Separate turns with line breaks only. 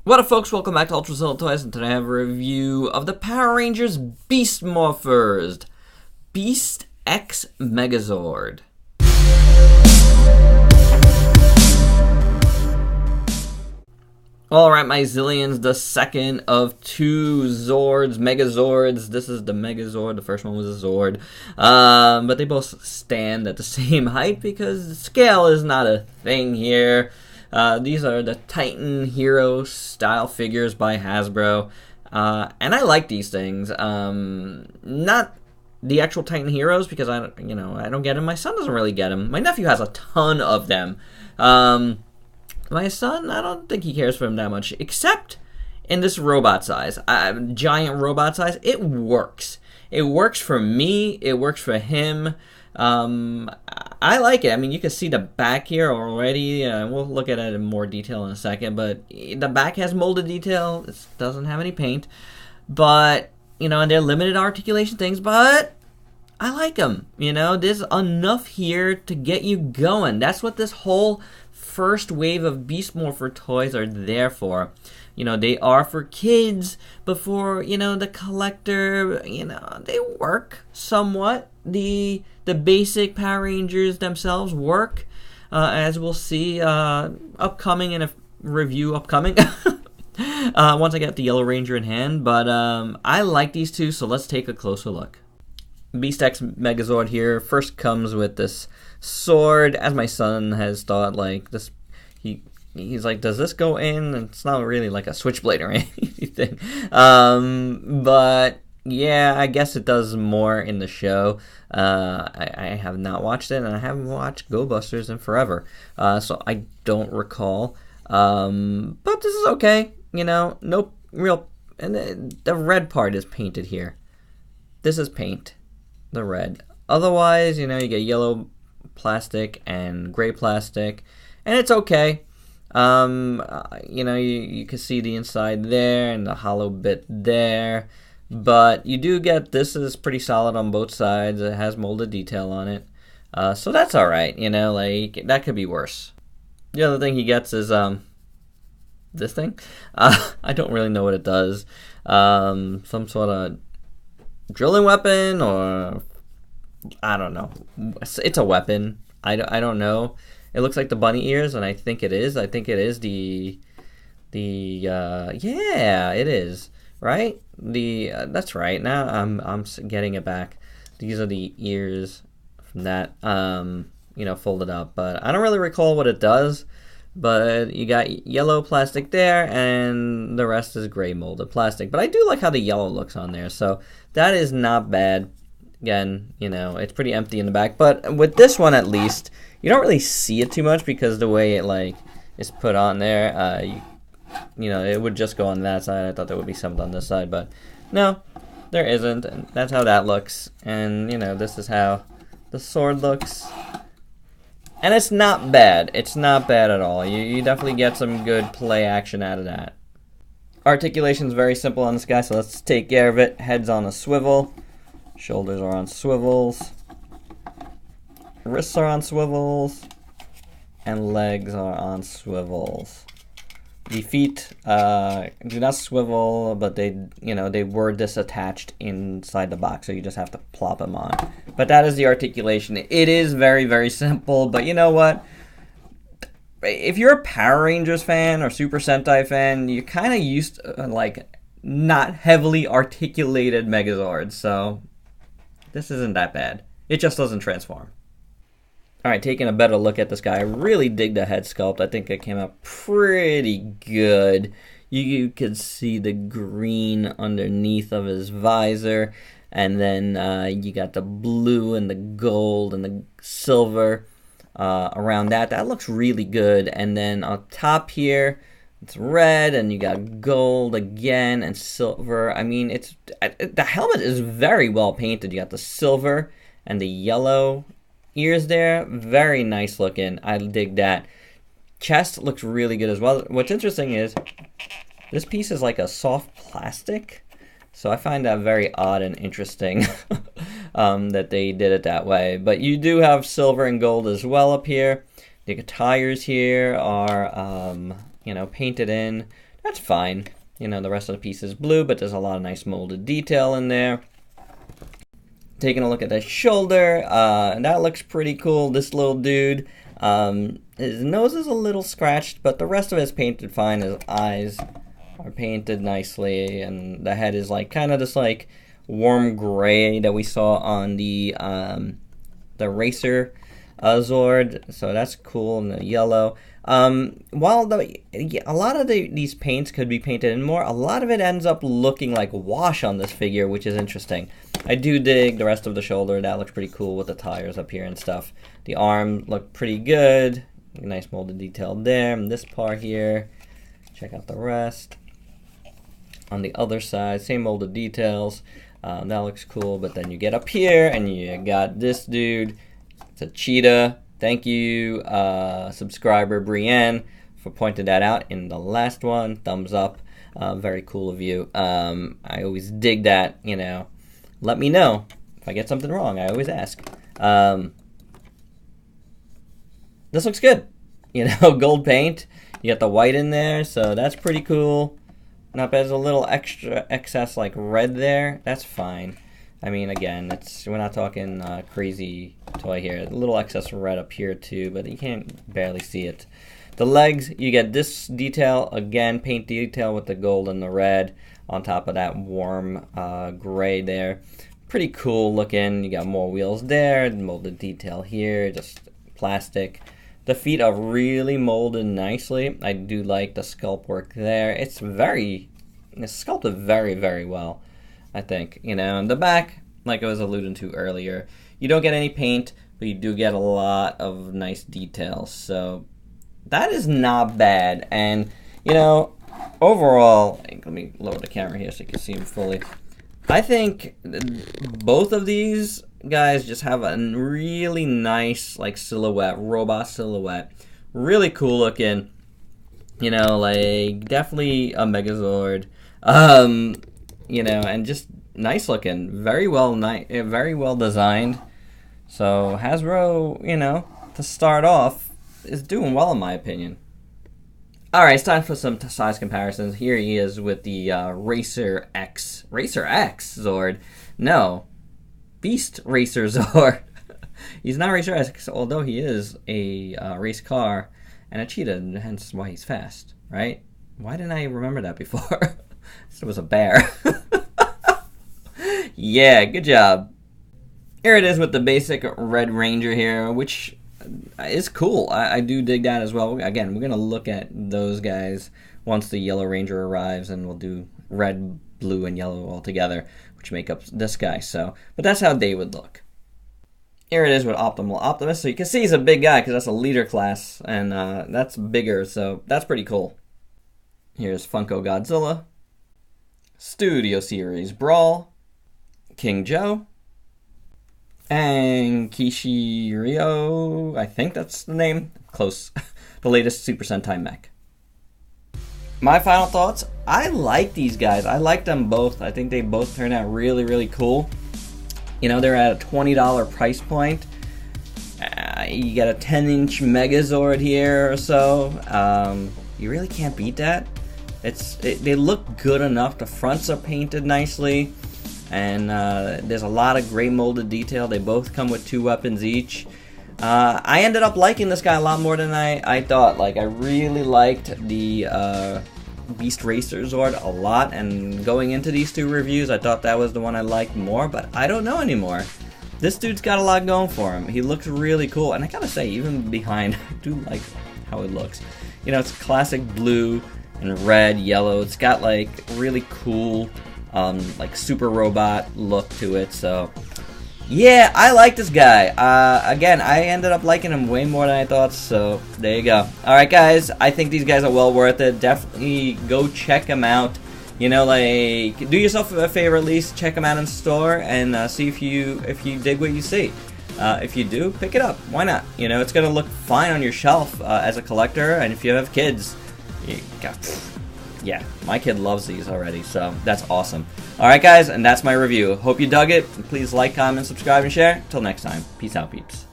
What up, folks? Welcome back to Ultrazilla Toys, and today I have a review of the Power Rangers Beast Morphers, Beast X Megazord. Alright, my Zillions, the second of two Zords, Megazords. This is the Megazord, the first one was a Zord. But they both stand at the same height because the scale is not a thing here. These are the Titan Hero style figures by Hasbro, and I like these things. Not the actual Titan Heroes because I don't get them. My son doesn't really get them. My nephew has a ton of them. My son, I don't think he cares for them that much, except in this robot size, giant robot size. It works. It works for me. It works for him. I like it. I mean, you can see the back here already. We'll look at it in more detail in a second, but the back has molded detail. It doesn't have any paint, but, and they're limited articulation things, but I like them. There's enough here to get you going. That's what this whole first wave of Beast Morpher toys are there for. They are for kids, but for, the collector, they work somewhat. The basic Power Rangers themselves work, as we'll see upcoming in a review upcoming. Once I get the Yellow Ranger in hand, but I like these two, so let's take a closer look. Beast X Megazord here first comes with this sword, as my son has thought, like this. He's like, does this go in? And it's not really like a switchblade or anything. But yeah, I guess it does more in the show. I have not watched it, and I haven't watched Go Busters in forever. So I don't recall. But this is okay. No real. And the red part is painted here. This is paint. The red. Otherwise, you get yellow plastic and gray plastic, and it's okay. You can see the inside there and the hollow bit there, but you do get, this is pretty solid on both sides. It has molded detail on it, so that's all right. Like, that could be worse. The other thing he gets is this thing. I don't really know what it does. Some sort of drilling weapon, or I don't know. It's a weapon. I don't know. It looks like the bunny ears, and I think it is. I think it is yeah, it is, right? That's right. Now I'm getting it back. These are the ears from that folded up, but I don't really recall what it does. But you got yellow plastic there, and the rest is gray molded plastic. But I do like how the yellow looks on there, so that is not bad. Again, it's pretty empty in the back, but with this one at least, you don't really see it too much because the way it is put on there, it would just go on that side. I thought there would be something on this side, but no, there isn't, and that's how that looks. And this is how the sword looks, and it's not bad. It's not bad at all. You definitely get some good play action out of that. Articulation is very simple on this guy, so let's take care of it. Head's on a swivel. Shoulders are on swivels, wrists are on swivels, and legs are on swivels. The feet do not swivel, but they were disattached inside the box, so you just have to plop them on. But that is the articulation. It is very, very simple, but you know what? If you're a Power Rangers fan or Super Sentai fan, you're kind of used to, not heavily articulated Megazords, so this isn't that bad. It just doesn't transform. Alright, taking a better look at this guy. I really dig the head sculpt. I think it came out pretty good. You could see the green underneath of his visor. And then you got the blue and the gold and the silver around that. That looks really good. And then on top here, it's red, and you got gold again and silver. I mean, the helmet is very well painted. You got the silver and the yellow ears there. Very nice looking. I dig that. Chest looks really good as well. What's interesting is this piece is like a soft plastic, so I find that very odd and interesting that they did it that way. But you do have silver and gold as well up here. The tires here are painted in That's fine. You know, the rest of the piece is blue, but there's a lot of nice molded detail in there. Taking a look at the shoulder, and that looks pretty cool. This little dude, his nose is a little scratched, but the rest of it is painted fine. His eyes are painted nicely, and the head is like kind of this like warm gray that we saw on the Racer Zord. So that's cool, and the yellow. While a lot of these paints could be painted in more, a lot of it ends up looking like wash on this figure, which is interesting. I do dig the rest of the shoulder. That looks pretty cool with the tires up here and stuff. The arm looked pretty good. Nice molded detail there. And this part here, check out the rest. On the other side, same molded details. That looks cool. But then you get up here and you got this dude. It's a cheetah. Thank you, subscriber Brienne, for pointing that out in the last one. Thumbs up. Very cool of you. I always dig that, you know. Let me know if I get something wrong. I always ask. This looks good. You know, gold paint. You got the white in there, so that's pretty cool. Not bad. There's a little extra excess like red there. That's fine. I mean, again, we're not talking crazy toy here. A little excess red up here too, but you can't barely see it. The legs, you get this detail, again, paint detail with the gold and the red on top of that warm gray there. Pretty cool looking. You got more wheels there, molded detail here, just plastic. The feet are really molded nicely. I do like the sculpt work there. It's sculpted very, very well, I think. You know, in the back, like I was alluding to earlier, you don't get any paint, but you do get a lot of nice details. So that is not bad. And, you know, overall, let me lower the camera here so you can see them fully. I think both of these guys just have a really nice, like, silhouette, robot silhouette. Really cool looking. You know, like, definitely a Megazord. You know, and just nice looking. Very well designed. So Hasbro, you know, to start off, is doing well in my opinion. Alright, it's time for some size comparisons. Here he is with the Racer X Zord. No, Beast Racer Zord. He's not Racer X, although he is a race car and a cheetah, and hence why he's fast, right? Why didn't I remember that before? It was a bear. Yeah, good job. Here it is with the basic Red Ranger here, which is cool. I do dig that as well. Again, we're going to look at those guys once the Yellow Ranger arrives, and we'll do red, blue, and yellow all together, which make up this guy. So, but that's how they would look. Here it is with Optimal Optimus. So you can see he's a big guy because that's a leader class, and that's bigger, so that's pretty cool. Here's Funko Godzilla, Studio Series Brawl, King Joe, and Kishirio, I think that's the name, close, the latest Super Sentai mech. My final thoughts, I like these guys. I like them both. I think they both turned out really, really cool. You know, they're at a $20 price point. You got a 10-inch Megazord here or so. You really can't beat that. They look good enough. The fronts are painted nicely. And there's a lot of gray molded detail. They both come with 2 weapons each. I ended up liking this guy a lot more than I thought. Like, I really liked the Beast Racer Zord a lot. And going into these 2 reviews, I thought that was the one I liked more. But I don't know anymore. This dude's got a lot going for him. He looks really cool. And I gotta say, even behind, I do like how it looks. You know, it's classic blue and red, yellow. It's got, like, really cool... like super robot look to it. So yeah, I like this guy. Again, I ended up liking him way more than I thought, so there you go. Alright guys, I think these guys are well worth it. Definitely go check them out. You know, like, do yourself a favor, at least check them out in store and see if you dig what you see. If you do, pick it up. Why not? You know, it's gonna look fine on your shelf as a collector, and if you have kids, you got... Yeah, my kid loves these already, so that's awesome. Alright guys, and that's my review. Hope you dug it. Please like, comment, subscribe, and share. Till next time. Peace out, peeps.